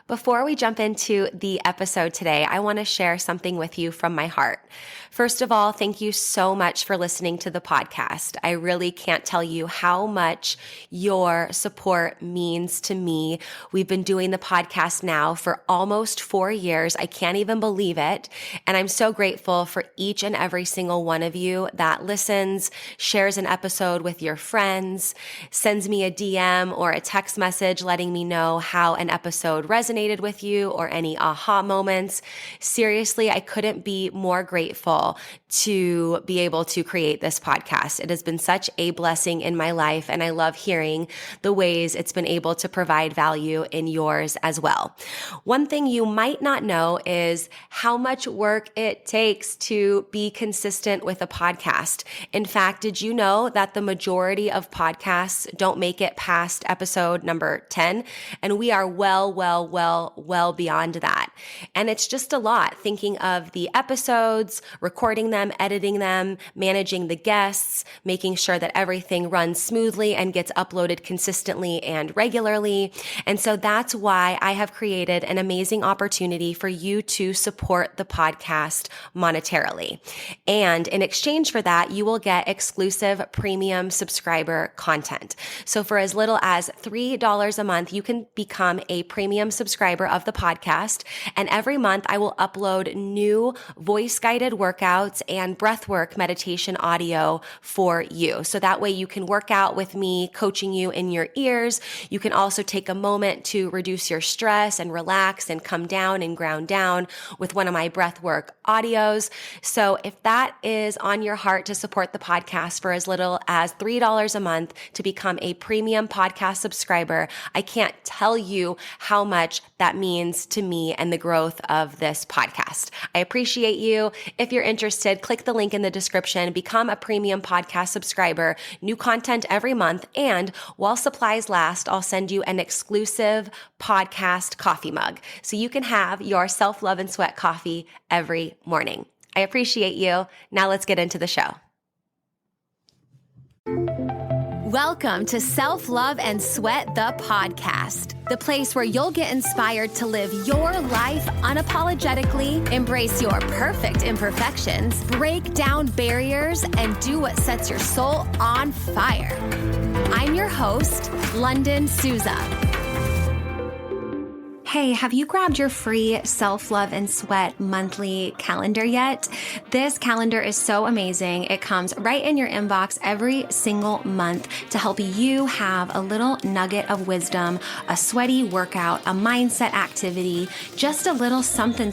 Before we jump into the episode today, I want to share something with you from my heart. First of all, thank you so much for listening to the podcast. I really can't tell you how much your support means to me. We've been doing the podcast now for almost 4 years. I can't even believe it. And I'm so grateful for each and every single one of you that listens, shares an episode with your friends, sends me a DM or a text message letting me know how an episode resonated with you or any aha moments. Seriously, I couldn't be more grateful to be able to create this podcast. It has been such a blessing in my life, and I love hearing the ways it's been able to provide value in yours as well. One thing you might not know is how much work it takes to be consistent with a podcast. In fact, did you know that the majority of podcasts don't make it past episode number 10? And we are well beyond that. And it's just a lot thinking of the episodes, recording them, editing them, managing the guests, making sure that everything runs smoothly and gets uploaded consistently and regularly. And so that's why I have created an amazing opportunity for you to support the podcast monetarily. And in exchange for that, you will get exclusive premium subscriber content. So for as little as $3 a month, you can become a premium subscriber of the podcast. And every month I will upload new voice-guided workouts and breathwork meditation audio for you. So that way you can work out with me, coaching you in your ears. You can also take a moment to reduce your stress and relax and come down and ground down with one of my breathwork audios. So if that is on your heart to support the podcast for as little as $3 a month to become a premium podcast subscriber, I can't tell you how much that means to me and the growth of this podcast. I appreciate you. If you're interested, click the link in the description, become a premium podcast subscriber, new content every month, and while supplies last, I'll send you an exclusive podcast coffee mug so you can have your self-love and sweat coffee every morning. I appreciate you. Now let's get into the show. Welcome to Self-Love and Sweat, the podcast, the place where you'll get inspired to live your life unapologetically, embrace your perfect imperfections, break down barriers, and do what sets your soul on fire. I'm your host, Lunden Souza. Hey, have you grabbed your free Self-Love and Sweat monthly calendar yet? This calendar is so amazing. It comes right in your inbox every single month to help you have a little nugget of wisdom, a sweaty workout, a mindset activity, just a little something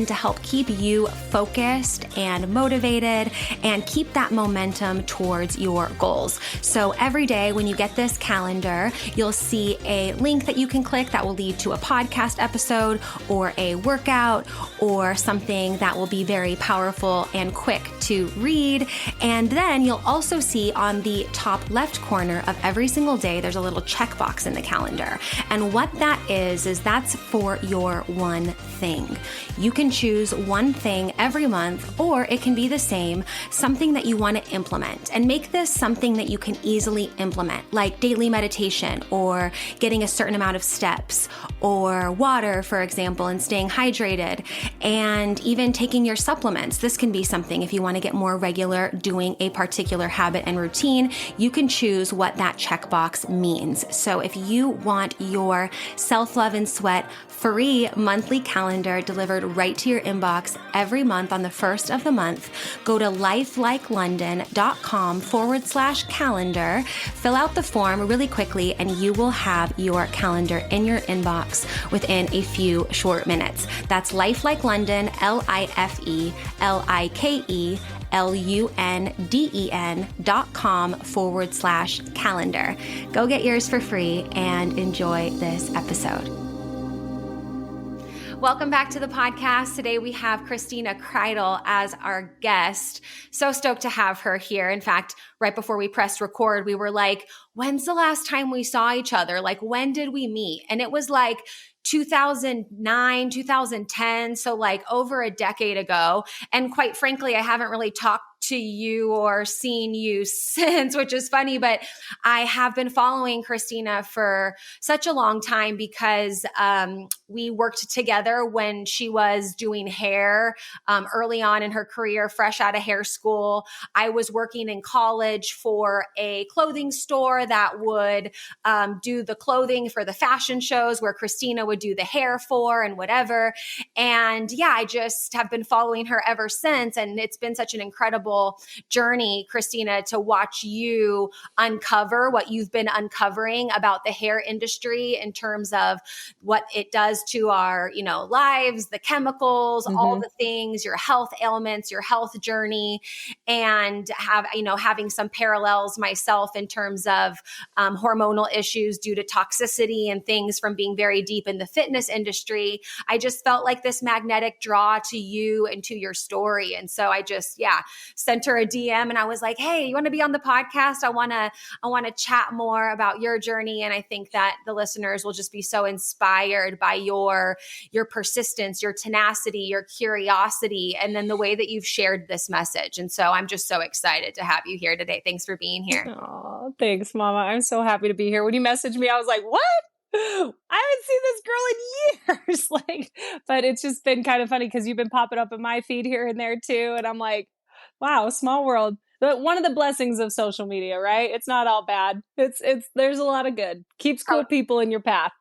to help keep you focused and motivated and keep that momentum towards your goals. So every day when you get this calendar, you'll see a link that you can click that will lead to a podcast episode or a workout or something that will be very powerful and quick to read. And then you'll also see on the top left corner of every single day, there's a little checkbox in the calendar. And what that is that's for your one thing. You can choose one thing every month, or it can be the same, something that you want to implement, and make this something that you can easily implement, like daily meditation or getting a certain amount of steps or water, for example, and staying hydrated, and even taking your supplements. This can be something if you want to get more regular doing a particular habit and routine, you can choose what that checkbox means. So if you want your Self-Love and Sweat free monthly calendar delivered right to your inbox every month on the first of the month, go to lifelikeLondon.com/calendar, fill out the form really quickly, and you will have your calendar in your inbox within a few short minutes. That's lifelikeLondon, lifelikeLondon.com/calendar. Go get yours for free and enjoy this episode. Welcome back to the podcast. Today we have Christina Kreitel as our guest. So stoked to have her here. In fact, right before we pressed record, we were like, when's the last time we saw each other? Like, when did we meet? And it was like 2009, 2010. So like over a decade ago. And quite frankly, I haven't really talked to you or seen you since, which is funny, but I have been following Christina for such a long time because we worked together when she was doing hair early on in her career, fresh out of hair school. I was working in college for a clothing store that would do the clothing for the fashion shows where Christina would do the hair for and whatever. And yeah, I just have been following her ever since. And it's been such an incredible journey, Christina, to watch you uncover what you've been uncovering about the hair industry in terms of what it does to our, lives, the chemicals, all the things, your health ailments, your health journey, and having some parallels myself in terms of hormonal issues due to toxicity and things from being very deep in the fitness industry. I just felt like this magnetic draw to you and to your story. And so I just, sent her a DM and I was like, hey, you want to be on the podcast? I want to chat more about your journey. And I think that the listeners will just be so inspired by your persistence, your tenacity, your curiosity, and then the way that you've shared this message. And so I'm just so excited to have you here today. Thanks for being here. Oh, thanks, Mama. I'm so happy to be here. When you messaged me, I was like, what? I haven't seen this girl in years. But it's just been kind of funny because you've been popping up in my feed here and there too. And I'm like, wow, small world. But one of the blessings of social media, right? It's not all bad. There's a lot of good. Keeps cool people in your path.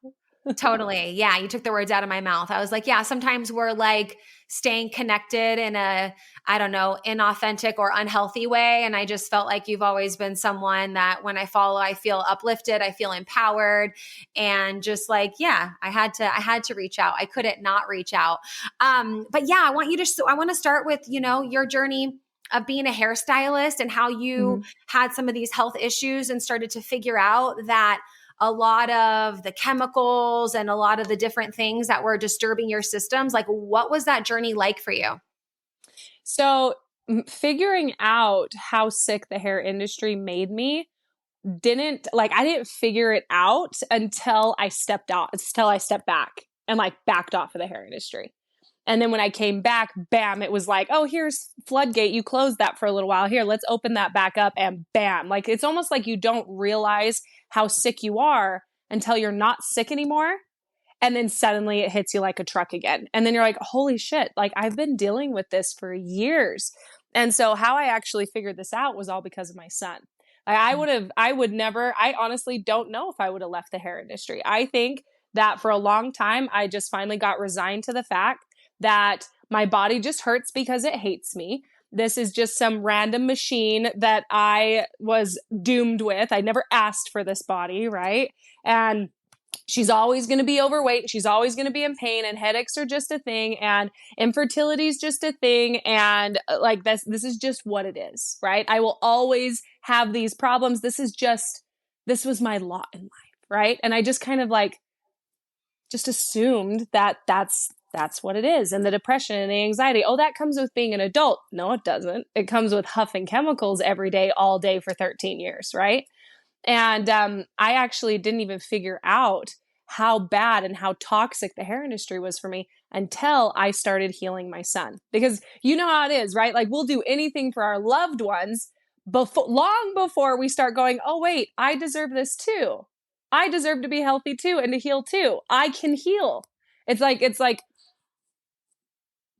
Totally. Yeah. You took the words out of my mouth. I was like, yeah, sometimes we're like staying connected in a, I don't know, inauthentic or unhealthy way. And I just felt like you've always been someone that when I follow, I feel uplifted, I feel empowered, and just like, I had to reach out. I couldn't not reach out. But yeah, I want to start with, your journey of being a hairstylist and how you had some of these health issues and started to figure out that a lot of the chemicals and a lot of the different things that were disturbing your systems. Like, what was that journey like for you? So figuring out how sick the hair industry made me I didn't figure it out until I stepped back and backed off of the hair industry. And then when I came back, bam, it was like, oh, here's floodgate. You closed that for a little while. Here, let's open that back up, and bam. It's almost like you don't realize how sick you are until you're not sick anymore. And then suddenly it hits you like a truck again. And then you're like, holy shit, I've been dealing with this for years. And so how I actually figured this out was all because of my son. I honestly don't know if I would have left the hair industry. I think that for a long time, I just finally got resigned to the fact that my body just hurts because it hates me. This is just some random machine that I was doomed with. I never asked for this body, right? And she's always going to be overweight. She's always going to be in pain, and headaches are just a thing, and infertility is just a thing. And this is just what it is, right? I will always have these problems. This was my lot in life, right? And I just kind of just assumed that that's what it is. And the depression and the anxiety, that comes with being an adult. No, it doesn't. It comes with huffing chemicals every day, all day for 13 years, right? And I actually didn't even figure out how bad and how toxic the hair industry was for me until I started healing my son. Because you know how it is, right? We'll do anything for our loved ones long before we start going, oh, wait, I deserve this too. I deserve to be healthy too and to heal too. I can heal. It's like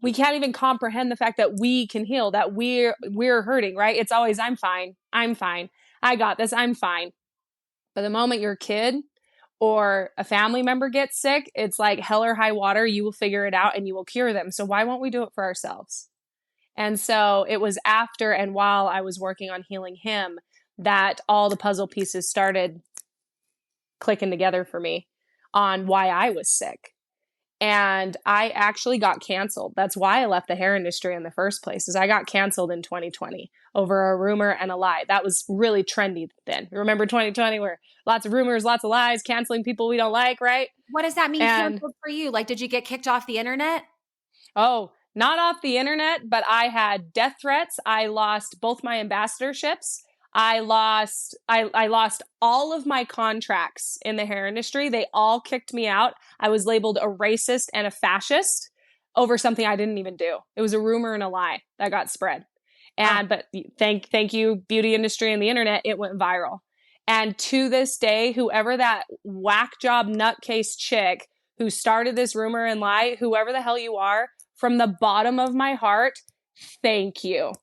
we can't even comprehend the fact that we can heal, that we're hurting, right? It's always, I'm fine. I got this. I'm fine. But the moment your kid or a family member gets sick, it's like hell or high water. You will figure it out and you will cure them. So why won't we do it for ourselves? And so it was after and while I was working on healing him that all the puzzle pieces started clicking together for me on why I was sick. And I actually got canceled. That's why I left the hair industry in the first place, is I got canceled in 2020 over a rumor and a lie. That was really trendy then. Remember 2020 where lots of rumors, lots of lies, canceling people we don't like, right? What does that mean canceled for you? Did you get kicked off the internet? Oh, not off the internet, but I had death threats. I lost both my ambassadorships. I lost all of my contracts in the hair industry. They all kicked me out. I was labeled a racist and a fascist over something I didn't even do. It was a rumor and a lie that got spread. But thank you, beauty industry and the internet, it went viral. And to this day, whoever that whack job nutcase chick who started this rumor and lie, whoever the hell you are, from the bottom of my heart, thank you.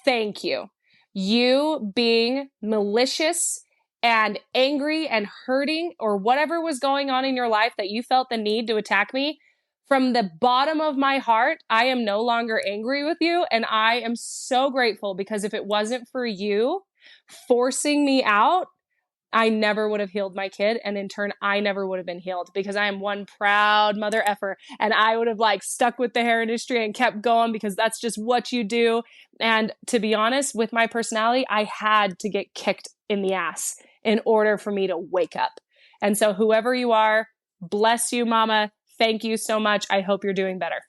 Thank you. You being malicious and angry and hurting or whatever was going on in your life that you felt the need to attack me, from the bottom of my heart, I am no longer angry with you. And I am so grateful, because if it wasn't for you forcing me out, I never would have healed my kid. And in turn, I never would have been healed, because I am one proud mother effer. And I would have like stuck with the hair industry and kept going, because that's just what you do. And to be honest, with my personality, I had to get kicked in the ass in order for me to wake up. And so whoever you are, bless you, mama. Thank you so much. I hope you're doing better.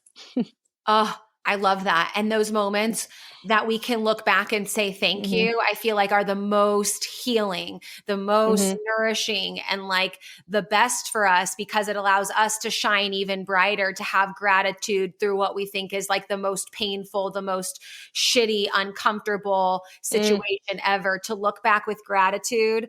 Oh, I love that. And those moments that we can look back and say thank you, I feel like are the most healing, the most nourishing, and like the best for us, because it allows us to shine even brighter, to have gratitude through what we think is like the most painful, the most shitty, uncomfortable situation ever, to look back with gratitude.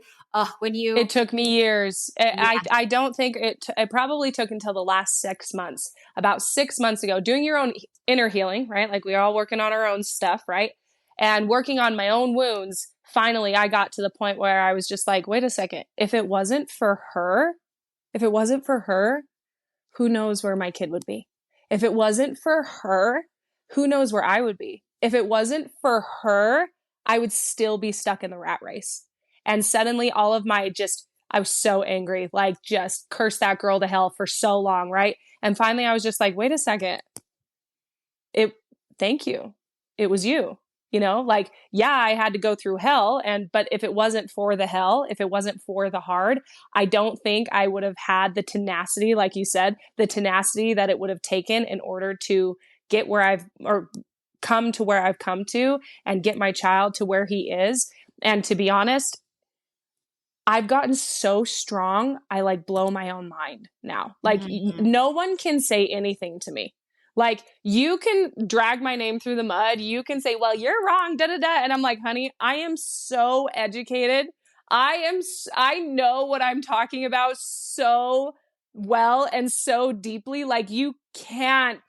It took me years. I don't think it probably took until the last 6 months, about 6 months ago, doing your own inner healing, right? Like we're all working on our own stuff, right? And working on my own wounds. Finally, I got to the point where I was just like, wait a second. If it wasn't for her, who knows where my kid would be? If it wasn't for her, who knows where I would be? If it wasn't for her, I would still be stuck in the rat race. And suddenly all of my I was so angry, like just cursed that girl to hell for so long, right? And finally I was just like, wait a second. Thank you. It was you, like, yeah, I had to go through hell. But if it wasn't for the hell, if it wasn't for the hard, I don't think I would have had the tenacity, like you said, the tenacity that it would have taken in order to get come to where I've come to, and get my child to where he is. And to be honest, I've gotten so strong, I like blow my own mind now. Like no one can say anything to me. Like you can drag my name through the mud. You can say, well, you're wrong, da da da. And I'm like, honey, I am so educated. I know what I'm talking about so well and so deeply. Like you can't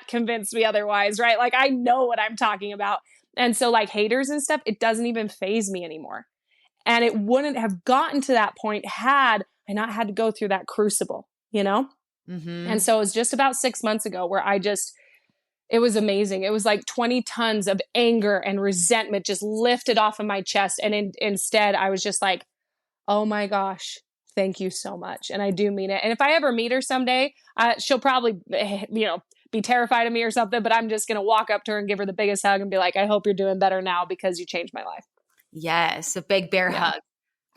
convince me otherwise, right? Like I know what I'm talking about. And so like haters and stuff, it doesn't even faze me anymore. And it wouldn't have gotten to that point had I not had to go through that crucible, And so it was just about 6 months ago where it was amazing. It was like 20 tons of anger and resentment just lifted off of my chest. And instead I was just like, oh my gosh, thank you so much. And I do mean it. And if I ever meet her someday, she'll probably, be terrified of me or something, but I'm just going to walk up to her and give her the biggest hug and be like, I hope you're doing better now because you changed my life. Yes, a big bear hug.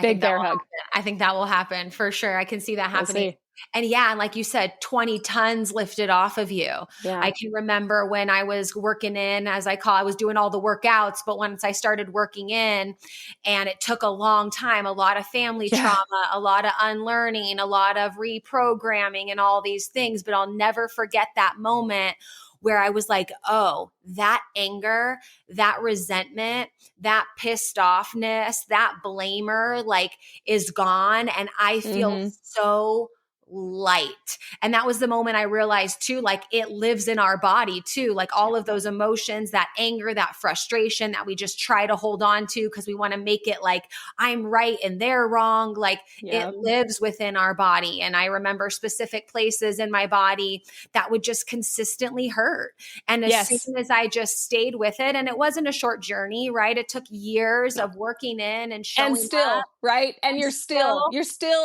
Big bear hug. I think that will happen for sure. I can see that happening. And yeah, like you said, 20 tons lifted off of you. Yeah. I can remember when I was working in, I was doing all the workouts, but once I started working in, and it took a long time, a lot of family trauma, a lot of unlearning, a lot of reprogramming and all these things. But I'll never forget that moment where I was like, oh, that anger, that resentment, that pissed offness, that blamer, like is gone. And I feel so light. And that was the moment I realized too, like it lives in our body too, like all of those emotions, that anger, that frustration that we just try to hold on to because we want to make it like I'm right and they're wrong. Like it lives within our body. And I remember specific places in my body that would just consistently hurt. And as soon as I just stayed with it, and it wasn't a short journey, right? It took years of working in and showing and still, up. Right? And you're still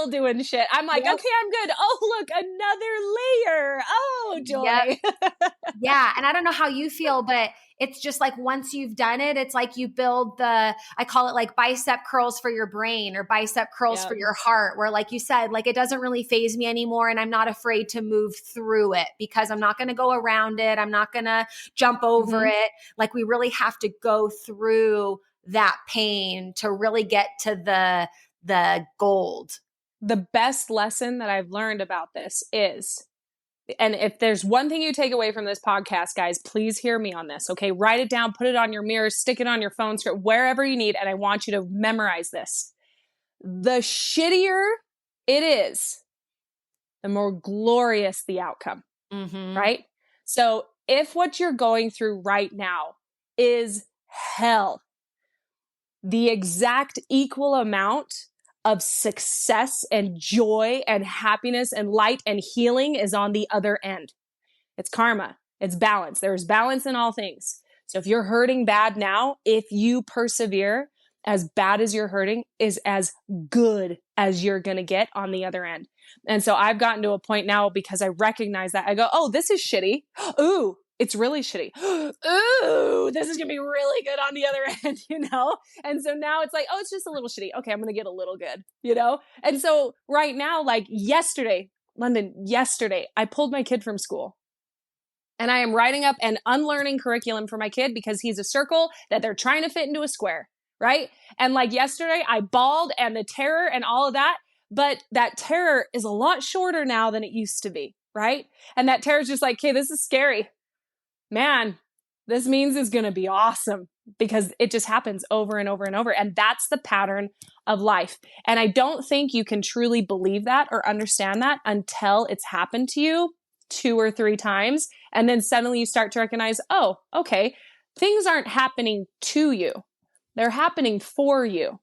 doing shit. I'm like, okay, I'm good. Oh, look, another layer. Oh, joy. Yep. Yeah. And I don't know how you feel, but it's just like once you've done it, it's like you build I call it like bicep curls for your brain or bicep curls for your heart, where like you said, like it doesn't really faze me anymore. And I'm not afraid to move through it because I'm not going to go around it. I'm not going to jump over it. Like we really have to go through that pain to really get to the gold. The best lesson that I've learned about this is And if there's one thing you take away from this podcast, guys, please hear me on this. Okay. Write it down, put it on your mirror, stick it on your phone, wherever you need. And I want you to memorize this. The shittier it is, the more glorious the outcome, right? So if what you're going through right now is hell, the exact equal amount of success and joy and happiness and light and healing is on the other end. It's karma. It's balance. There's balance in all things. So if you're hurting bad now, if you persevere, as bad as you're hurting is as good as you're going to get on the other end. And so I've gotten to a point now because I recognize that. I go, oh, this is shitty. Ooh, it's really shitty. Ooh, this is going to be really good on the other end, you know? And so now it's like, oh, it's just a little shitty. Okay, I'm going to get a little good, you know? And so right now, like yesterday, I pulled my kid from school. And I am writing up an unlearning curriculum for my kid because he's a circle that they're trying to fit into a square, right? And like yesterday, I bawled and the terror and all of that, but that terror is a lot shorter now than it used to be, right? And that terror is just like, okay, this is scary. Man, this means it's going to be awesome because it just happens over and over and over. And that's the pattern of life. And I don't think you can truly believe that or understand that until it's happened to you 2 or 3 times. And then suddenly you start to recognize, oh, okay, things aren't happening to you. They're happening for you.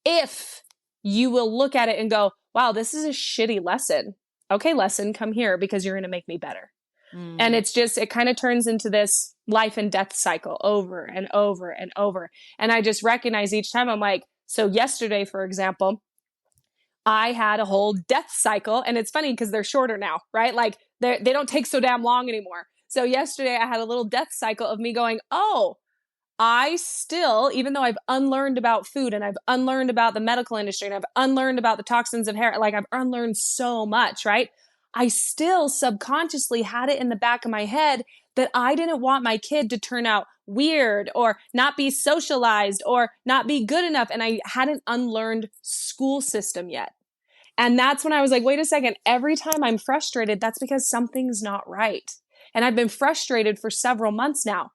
If you will look at it and go, wow, this is a shitty lesson. Okay, lesson, come here because you're going to make me better. And it's just, it kind of turns into this life and death cycle over and over and over. And I just recognize each time I'm like, so yesterday, for example, I had a whole death cycle, and it's funny because they're shorter now, right? Like they don't take so damn long anymore. So yesterday I had a little death cycle of me going, oh, I still, even though I've unlearned about food and I've unlearned about the medical industry and I've unlearned about the toxins of hair, like I've unlearned so much, right? I still subconsciously had it in the back of my head that I didn't want my kid to turn out weird or not be socialized or not be good enough. And I hadn't unlearned school system yet. And that's when I was like, wait a second, every time I'm frustrated, that's because something's not right. And I've been frustrated for several months now.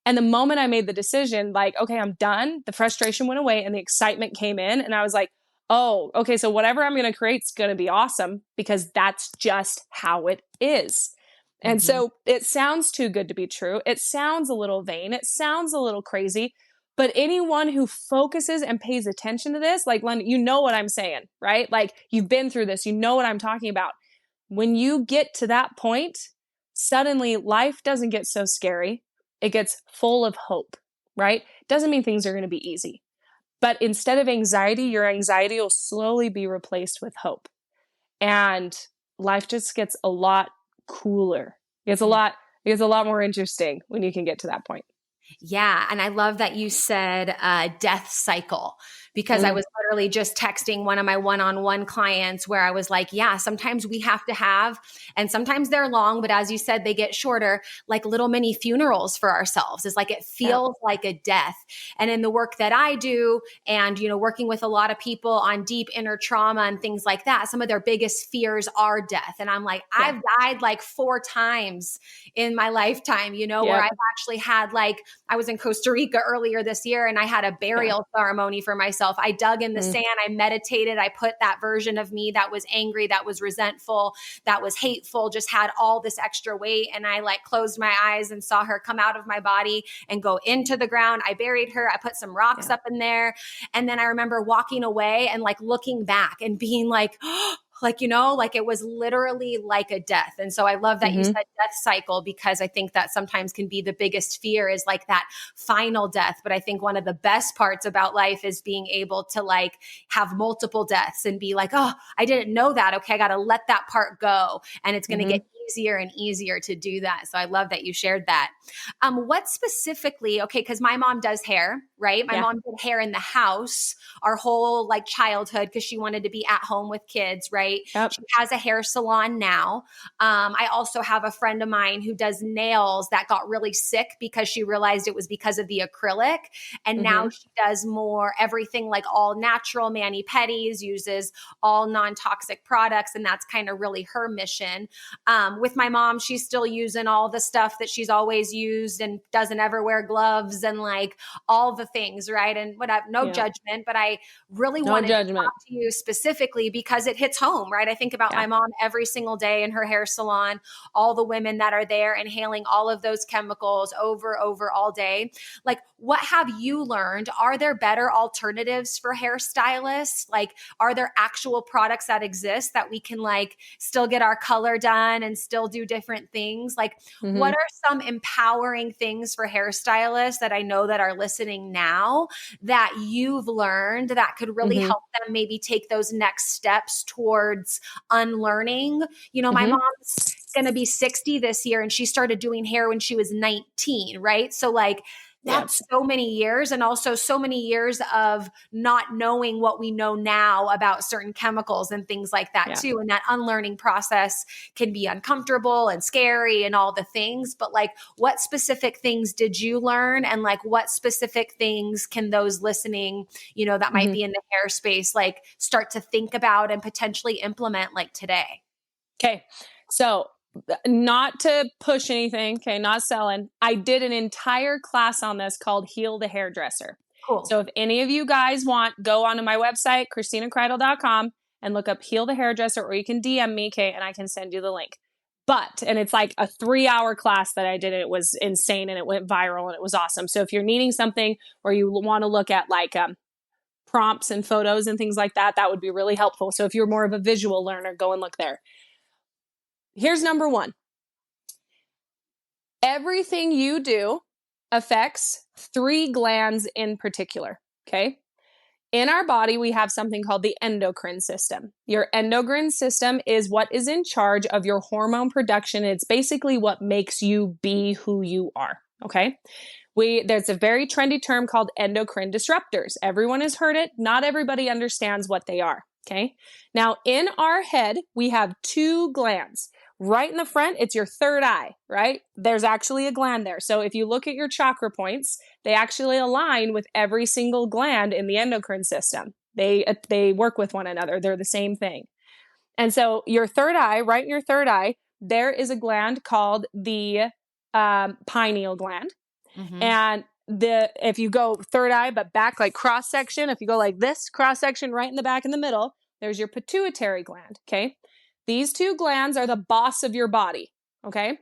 And the moment I made the decision, like, okay, I'm done, the frustration went away and the excitement came in. And I was like, oh, okay, so whatever I'm going to create is going to be awesome because that's just how it is. And so it sounds too good to be true. It sounds a little vain. It sounds a little crazy. But anyone who focuses and pays attention to this, like, London, you know what I'm saying, right? Like, you've been through this. You know what I'm talking about. When you get to that point, suddenly life doesn't get so scary. It gets full of hope, right? Doesn't mean things are going to be easy. But instead of anxiety, your anxiety will slowly be replaced with hope. And life just gets a lot cooler. It gets a lot more interesting when you can get to that point. Yeah. And I love that you said death cycle, because I was literally just texting one of my one-on-one clients where I was like, yeah, sometimes we have to have, and sometimes they're long, but as you said, they get shorter, like little mini funerals for ourselves. It's like, it feels like a death. And in the work that I do and, you know, working with a lot of people on deep inner trauma and things like that, some of their biggest fears are death. And I'm like, I've died like 4 times in my lifetime, you know, where I've actually had, like, I was in Costa Rica earlier this year and I had a burial ceremony for myself. I dug in the sand, I meditated, I put that version of me that was angry, that was resentful, that was hateful, just had all this extra weight. And I like closed my eyes and saw her come out of my body and go into the ground. I buried her. I put some rocks up in there. And then I remember walking away and like looking back and being like, like, you know, like it was literally like a death. And so I love that you said death cycle, because I think that sometimes can be the biggest fear is like that final death. But I think one of the best parts about life is being able to like have multiple deaths and be like, oh, I didn't know that. Okay, I got to let that part go. And it's going to get easier and easier to do that. So I love that you shared that. What specifically, okay, because my mom does hair. right? My Yeah. mom did hair in the house our whole like childhood because she wanted to be at home with kids, right? Yep. She has a hair salon now. I also have a friend of mine who does nails that got really sick because she realized it was because of the acrylic. And now she does more everything like all natural mani-pedis, uses all non-toxic products. And that's kind of really her mission. With my mom, she's still using all the stuff that she's always used and doesn't ever wear gloves and like all the things, right? And whatever, no judgment, but I really wanted to talk to you specifically because it hits home, right? I think about my mom every single day in her hair salon, all the women that are there inhaling all of those chemicals over all day. Like, what have you learned? Are there better alternatives for hairstylists? Like, are there actual products that exist that we can like still get our color done and still do different things? Like, what are some empowering things for hairstylists that I know that are listening now that you've learned that could really help them maybe take those next steps towards unlearning? You know, my mom's going to be 60 this year and she started doing hair when she was 19, right? So like, that's so many years, and also so many years of not knowing what we know now about certain chemicals and things like that too. And that unlearning process can be uncomfortable and scary and all the things. But like, what specific things did you learn? And like, what specific things can those listening, you know, that might be in the hair space, like start to think about and potentially implement like today? Okay. So not to push anything, okay, not selling. I did an entire class on this called Heal the Hairdresser. Cool. So if any of you guys want, go onto my website, christinakreitel.com, and look up Heal the Hairdresser, or you can DM me, okay, and I can send you the link. And it's like a 3-hour class that I did. It was insane and it went viral and it was awesome. So if you're needing something or you want to look at like prompts and photos and things like that, that would be really helpful. So if you're more of a visual learner, go and look there. Here's number one. Everything you do affects 3 glands in particular, okay? In our body, we have something called the endocrine system. Your endocrine system is what is in charge of your hormone production. It's basically what makes you be who you are, okay? There's a very trendy term called endocrine disruptors. Everyone has heard it. Not everybody understands what they are, okay? Now, in our head, we have 2 glands. Right in the front, it's your third eye, right? There's actually a gland there. So if you look at your chakra points, they actually align with every single gland in the endocrine system. They work with one another. They're the same thing. And so your third eye, right in your third eye, there is a gland called the pineal gland. And if you go third eye, but back like cross section, if you go like this cross section right in the back in the middle, there's your pituitary gland. Okay. These 2 glands are the boss of your body. Okay.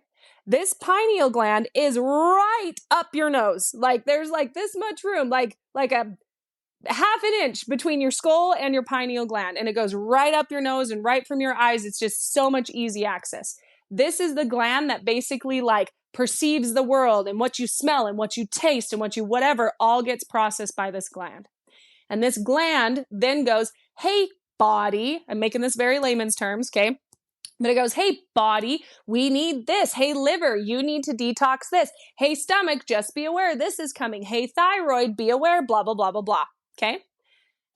This pineal gland is right up your nose. Like there's like this much room, like a half an inch between your skull and your pineal gland. And it goes right up your nose and right from your eyes. It's just so much easy access. This is the gland that basically like perceives the world, and what you smell and what you taste and what you whatever all gets processed by this gland. And this gland then goes, hey, body, I'm making this very layman's terms, okay? But it goes, hey, body, we need this. Hey, liver, you need to detox this. Hey, stomach, just be aware this is coming. Hey, thyroid, be aware, blah, blah, blah, blah, blah, okay?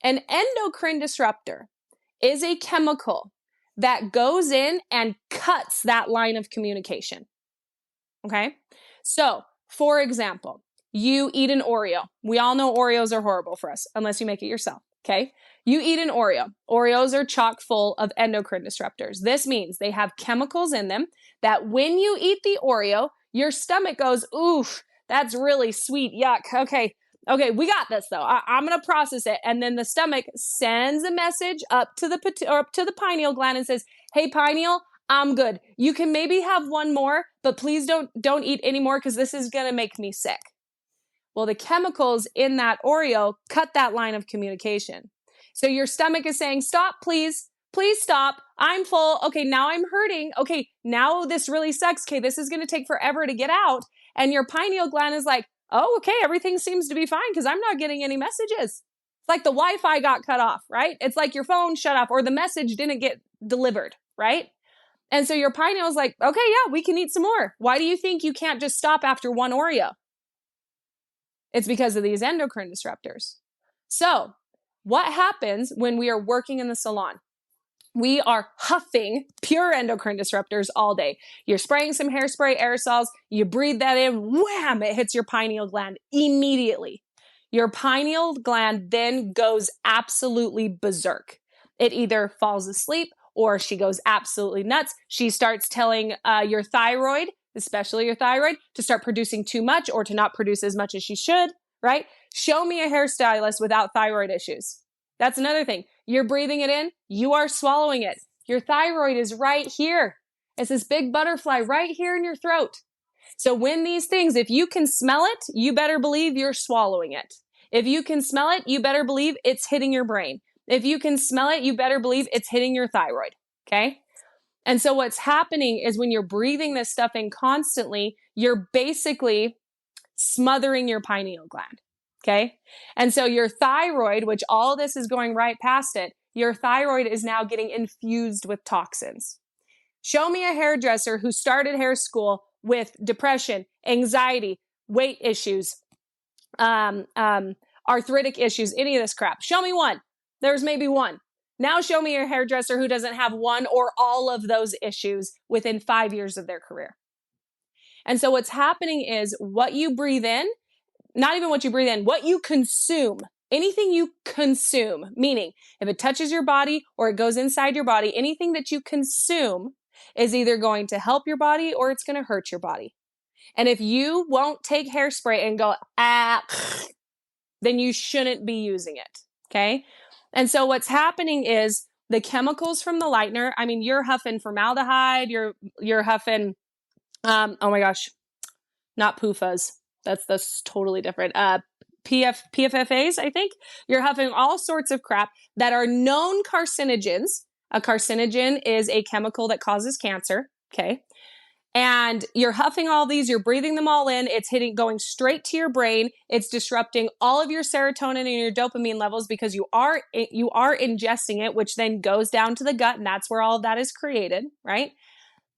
An endocrine disruptor is a chemical that goes in and cuts that line of communication. Okay. So, for example, you eat an Oreo. We all know Oreos are horrible for us unless you make it yourself. Okay. You eat an Oreo. Oreos are chock full of endocrine disruptors. This means they have chemicals in them that when you eat the Oreo, your stomach goes, oof, that's really sweet. Yuck. Okay, we got this though. I'm going to process it. And then the stomach sends a message up to the pineal gland and says, hey, pineal, I'm good. You can maybe have one more, but please don't eat anymore because this is going to make me sick. Well, the chemicals in that Oreo cut that line of communication. So your stomach is saying, stop, please stop. I'm full. Okay, now I'm hurting. Okay, now this really sucks. Okay, this is going to take forever to get out. And your pineal gland is like, oh, okay, everything seems to be fine because I'm not getting any messages. It's like the Wi-Fi got cut off, right? It's like your phone shut off or the message didn't get delivered, right? And so your pineal is like, okay, yeah, we can eat some more. Why do you think you can't just stop after one Oreo? It's because of these endocrine disruptors. So what happens when we are working in the salon? We are huffing pure endocrine disruptors all day. You're spraying some hairspray aerosols, you breathe that in, wham, it hits your pineal gland immediately. Your pineal gland then goes absolutely berserk. It either falls asleep or she goes absolutely nuts. She starts telling your thyroid, especially your thyroid, to start producing too much or to not produce as much as she should, right? Show me a hairstylist without thyroid issues. That's another thing. You're breathing it in, you are swallowing it. Your thyroid is right here. It's this big butterfly right here in your throat. So when these things, if you can smell it, you better believe you're swallowing it. If you can smell it, you better believe it's hitting your brain. If you can smell it, you better believe it's hitting your thyroid. Okay? And so what's happening is when you're breathing this stuff in constantly, you're basically smothering your pineal gland. Okay. And so your thyroid, which all this is going right past it, your thyroid is now getting infused with toxins. Show me a hairdresser who started hair school with depression, anxiety, weight issues, arthritic issues, any of this crap. Show me one. There's maybe one. Now show me a hairdresser who doesn't have one or all of those issues within 5 years of their career. And so what's happening is what you breathe in, not even what you breathe in, what you consume, anything you consume, meaning if it touches your body or it goes inside your body, anything that you consume is either going to help your body or it's going to hurt your body. And if you won't take hairspray and go, then you shouldn't be using it. Okay. And so what's happening is the chemicals from the lightener, I mean, you're huffing formaldehyde, you're huffing, oh my gosh, not PUFAs. That's totally different. PFFAs, I think. You're huffing all sorts of crap that are known carcinogens. A carcinogen is a chemical that causes cancer. Okay. And you're huffing all these, you're breathing them all in. It's going straight to your brain. It's disrupting all of your serotonin and your dopamine levels because you are ingesting it, which then goes down to the gut. And that's where all of that is created. Right.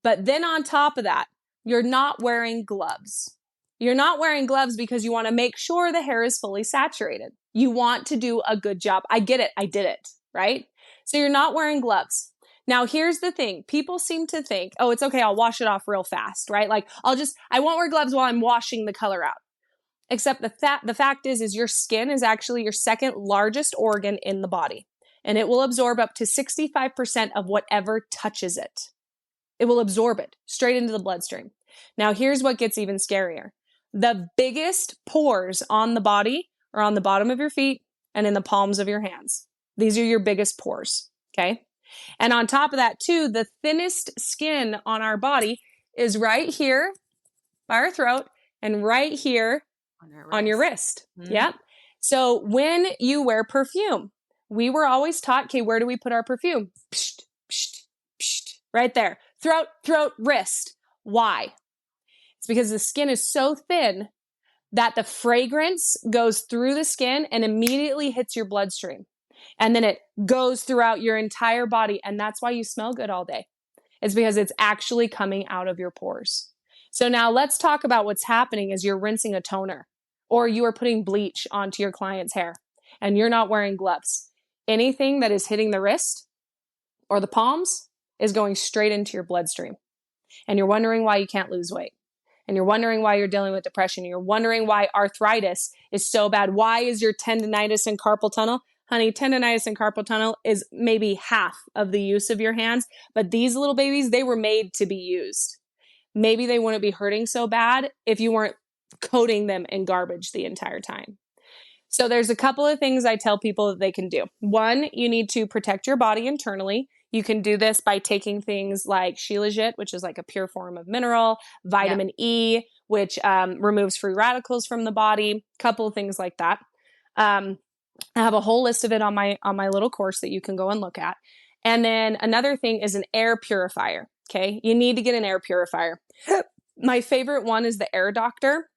But then on top of that, you're not wearing gloves. You're not wearing gloves because you want to make sure the hair is fully saturated. You want to do a good job. I get it. I did it. Right? So you're not wearing gloves. Now, here's the thing. People seem to think, oh, it's okay. I'll wash it off real fast, right? Like I won't wear gloves while I'm washing the color out. Except the fact is your skin is actually your second largest organ in the body. And it will absorb up to 65% of whatever touches it. It will absorb it straight into the bloodstream. Now, here's what gets even scarier. The biggest pores on the body are on the bottom of your feet and in the palms of your hands. These are your biggest pores, okay? And on top of that, too, the thinnest skin on our body is right here by our throat and right here on your wrist. Mm-hmm. Yep. So when you wear perfume, we were always taught, okay, where do we put our perfume? Psht, psht, psht, right there. Throat, wrist. Why? It's because the skin is so thin that the fragrance goes through the skin and immediately hits your bloodstream. And then it goes throughout your entire body. And that's why you smell good all day. It's because it's actually coming out of your pores. So now let's talk about what's happening as you're rinsing a toner or you are putting bleach onto your client's hair and you're not wearing gloves. Anything that is hitting the wrist or the palms is going straight into your bloodstream. And you're wondering why you can't lose weight. And you're wondering why you're dealing with depression. You're wondering why arthritis is so bad. Why is your tendonitis and carpal tunnel? Honey, tendonitis and carpal tunnel is maybe half of the use of your hands. But these little babies, they were made to be used. Maybe they wouldn't be hurting so bad if you weren't coating them in garbage the entire time. So there's a couple of things I tell people that they can do. One, you need to protect your body internally. You can do this by taking things like shilajit, which is like a pure form of mineral, vitamin E, which removes free radicals from the body, couple of things like that. I have a whole list of it on my little course that you can go and look at. And then another thing is an air purifier. Okay. You need to get an air purifier. My favorite one is the Air Doctor.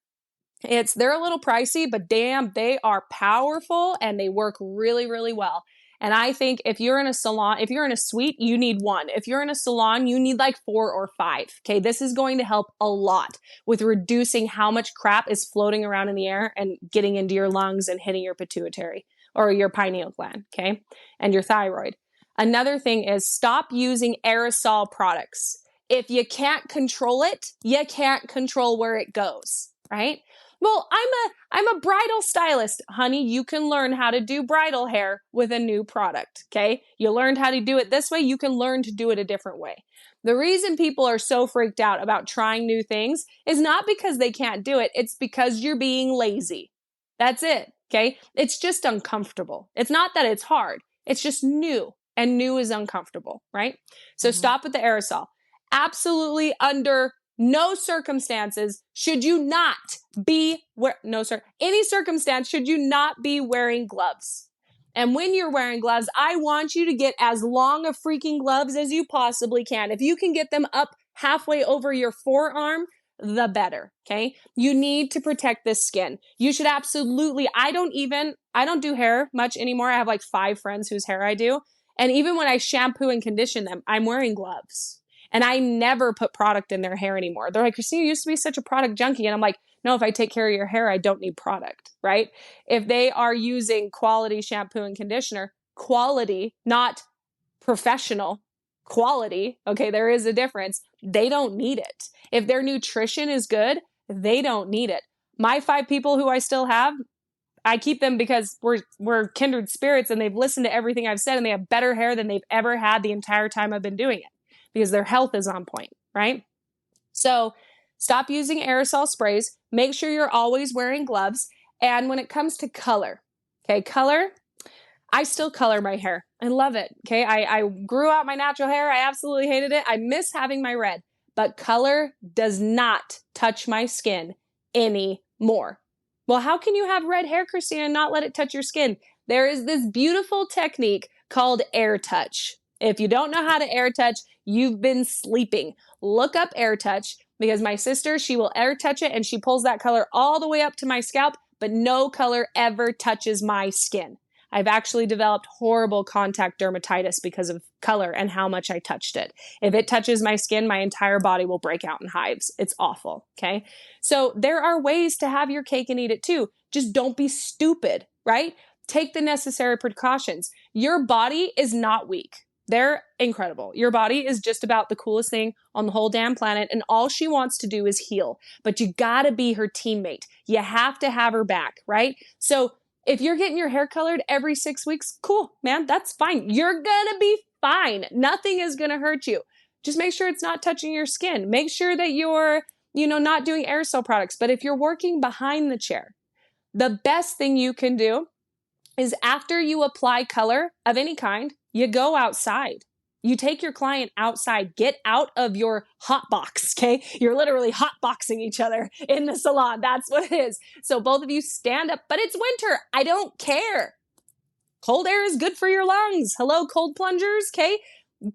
They're a little pricey, but damn, they are powerful and they work really, really well. And I think if you're in a salon, if you're in a suite, you need one. If you're in a salon, you need like 4 or 5. Okay. This is going to help a lot with reducing how much crap is floating around in the air and getting into your lungs and hitting your pituitary or your pineal gland. Okay. And your thyroid. Another thing is stop using aerosol products. If you can't control it, you can't control where it goes, right? Well, I'm a bridal stylist. Honey, you can learn how to do bridal hair with a new product, okay? You learned how to do it this way, you can learn to do it a different way. The reason people are so freaked out about trying new things is not because they can't do it, it's because you're being lazy. That's it, okay? It's just uncomfortable. It's not that it's hard, it's just new, and new is uncomfortable, right? So stop with the aerosol. Absolutely under no circumstances should you not be any circumstance should you not be wearing gloves. And when you're wearing gloves, I want you to get as long of freaking gloves as you possibly can. If you can get them up halfway over your forearm, the better, okay? You need to protect this skin. You should absolutely, I don't do hair much anymore. I have like 5 friends whose hair I do. And even when I shampoo and condition them, I'm wearing gloves. And I never put product in their hair anymore. They're like, Christina, you used to be such a product junkie. And I'm like, no, if I take care of your hair, I don't need product, right? If they are using quality shampoo and conditioner, quality, not professional, quality, okay, there is a difference. They don't need it. If their nutrition is good, they don't need it. My 5 people who I still have, I keep them because we're kindred spirits and they've listened to everything I've said and they have better hair than they've ever had the entire time I've been doing it because their health is on point, right? So stop using aerosol sprays. Make sure you're always wearing gloves. And when it comes to color, okay, color, I still color my hair. I love it, okay? I grew out my natural hair. I absolutely hated it. I miss having my red, but color does not touch my skin anymore. Well, how can you have red hair, Christina, and not let it touch your skin? There is this beautiful technique called air touch. If you don't know how to air touch, you've been sleeping. Look up air touch because my sister, she will air touch it and she pulls that color all the way up to my scalp, but no color ever touches my skin. I've actually developed horrible contact dermatitis because of color and how much I touched it. If it touches my skin, my entire body will break out in hives. It's awful, okay? So there are ways to have your cake and eat it too. Just don't be stupid, right? Take the necessary precautions. Your body is not weak. They're incredible. Your body is just about the coolest thing on the whole damn planet, and all she wants to do is heal. But you gotta be her teammate. You have to have her back, right? So if you're getting your hair colored every 6 weeks, cool, man, that's fine. You're gonna be fine. Nothing is gonna hurt you. Just make sure it's not touching your skin. Make sure that you're, not doing aerosol products. But if you're working behind the chair, the best thing you can do is after you apply color of any kind, you go outside. You take your client outside, get out of your hot box, okay? You're literally hot boxing each other in the salon. That's what it is. So both of you stand up, but it's winter. I don't care. Cold air is good for your lungs. Hello, cold plungers, okay?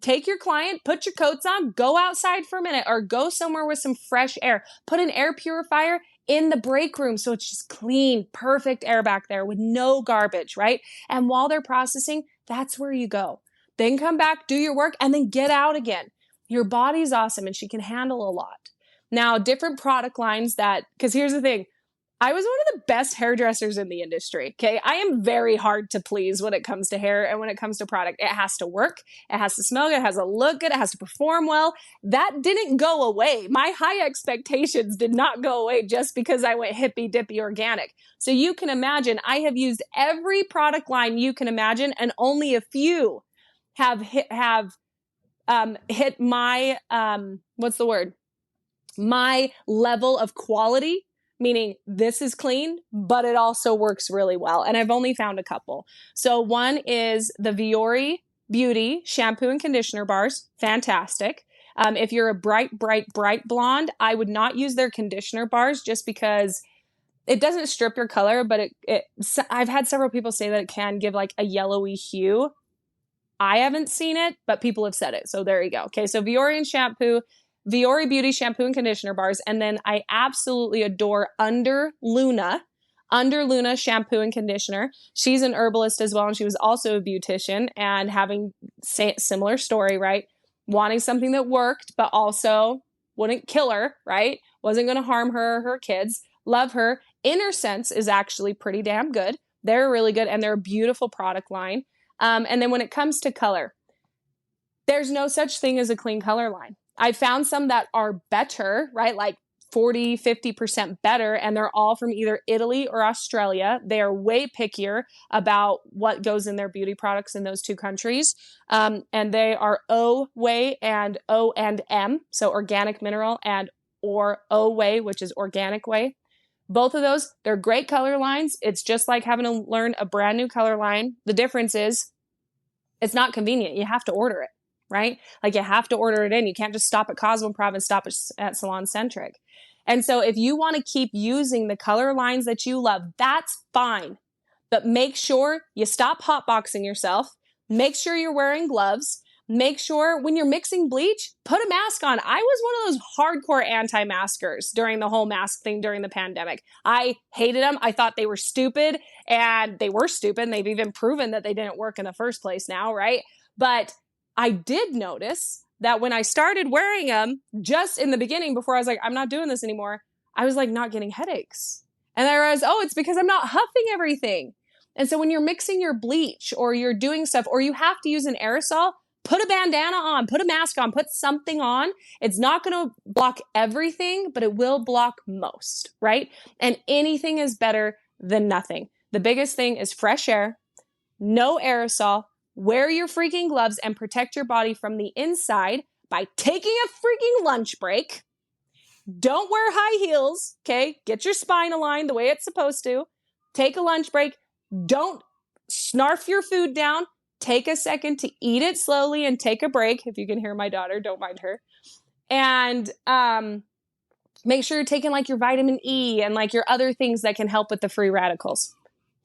Take your client, put your coats on, go outside for a minute or go somewhere with some fresh air. Put an air purifier in the break room so it's just clean, perfect air back there with no garbage, right? And while they're processing, that's where you go. Then come back, do your work, and then get out again. Your body's awesome and she can handle a lot. Now, different product lines because here's the thing, I was one of the best hairdressers in the industry, okay? I am very hard to please when it comes to hair and when it comes to product. It has to work, it has to smell good, it has to look good, it has to perform well. That didn't go away. My high expectations did not go away just because I went hippy dippy organic. So you can imagine, I have used every product line you can imagine and only a few have hit my, my level of quality, meaning this is clean, but it also works really well. And I've only found a couple. So one is the Viore Beauty shampoo and conditioner bars. Fantastic. If you're a bright blonde, I would not use their conditioner bars just because it doesn't strip your color, but I've had several people say that it can give like a yellowy hue. I haven't seen it, but people have said it. So there you go. Okay. So Viore Beauty shampoo and conditioner bars. And then I absolutely adore Under Luna. under Luna shampoo and conditioner. She's an herbalist as well, and she was also a beautician, and having similar story, right? Wanting something that worked, but also wouldn't kill her, right? Wasn't going to harm her or her kids. Love her. Inner Sense is actually pretty damn good. They're really good, and they're a beautiful product line. And then when it comes to color, there's no such thing as a clean color line. I found some that are better, right? Like 40, 50% better, and they're all from either Italy or Australia. They are way pickier about what goes in their beauty products in those two countries. And they are O Way and O and M, so organic mineral, and or O Way, which is organic way. Both of those, they're great color lines. It's just like having to learn a brand new color line. The difference is it's not convenient. You have to order it, right? Like you have to order it in. You can't just stop at Cosmoprof and stop at Salon Centric. And so if you want to keep using the color lines that you love, that's fine. But make sure you stop hotboxing yourself. Make sure you're wearing gloves. Make sure when you're mixing bleach, put a mask on. I was one of those hardcore anti-maskers during the whole mask thing during the pandemic. I hated them. I thought they were stupid, and they were stupid. And they've even proven that they didn't work in the first place now, right? But I did notice that when I started wearing them, just in the beginning, before I was like, I'm not doing this anymore, I was like not getting headaches. And I realized, oh, it's because I'm not huffing everything. And so when you're mixing your bleach or you're doing stuff, or you have to use an aerosol, put a bandana on, put a mask on, put something on. It's not going to block everything, but it will block most, right? And anything is better than nothing. The biggest thing is fresh air, no aerosol. Wear your freaking gloves and protect your body from the inside by taking a freaking lunch break. Don't wear high heels, okay? Get your spine aligned the way it's supposed to. Take a lunch break. Don't snarf your food down. Take a second to eat it slowly and take a break. If you can hear my daughter, don't mind her. And make sure you're taking like your vitamin E and like your other things that can help with the free radicals.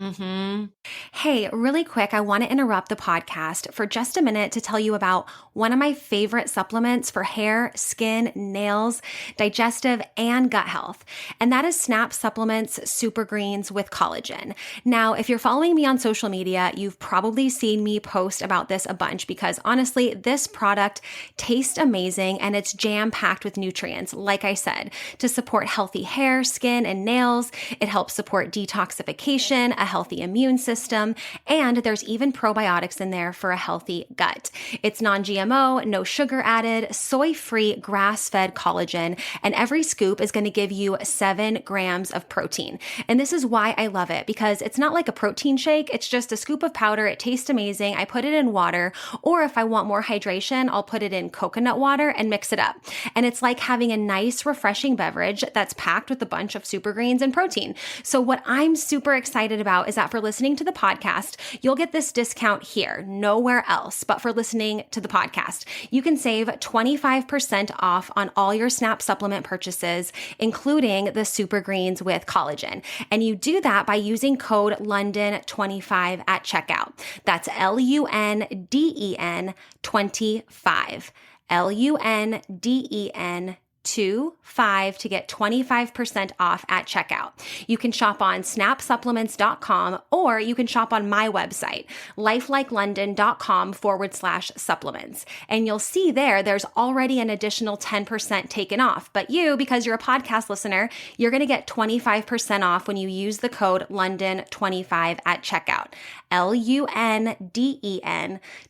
Mm-hmm. Hey, really quick, I want to interrupt the podcast for just a minute to tell you about one of my favorite supplements for hair, skin, nails, digestive, and gut health. And that is Snap Supplements Super Greens with collagen. Now, if you're following me on social media, you've probably seen me post about this a bunch because honestly, this product tastes amazing and it's jam-packed with nutrients, like I said, to support healthy hair, skin, and nails. It helps support detoxification, a healthy immune system, and there's even probiotics in there for a healthy gut. It's non-GMO, no sugar added, soy-free, grass-fed collagen, and every scoop is going to give you 7 grams of protein. And this is why I love it, because it's not like a protein shake. It's just a scoop of powder. It tastes amazing. I put it in water, or if I want more hydration, I'll put it in coconut water and mix it up. And it's like having a nice, refreshing beverage that's packed with a bunch of super greens and protein. So what I'm super excited about is that for listening to the podcast, you'll get this discount here, nowhere else, but for listening to the podcast. You can save 25% off on all your Snap supplement purchases, including the Super Greens with collagen. And you do that by using code LUNDEN25 at checkout. That's LUNDEN 25. LUNDEN 25 to get 25% off at checkout. You can shop on snapsupplements.com, or you can shop on my website, lifelikelondon.com/supplements. And you'll see there's already an additional 10% taken off. But you, because you're a podcast listener, you're going to get 25% off when you use the code LUNDEN25 at checkout. LUNDEN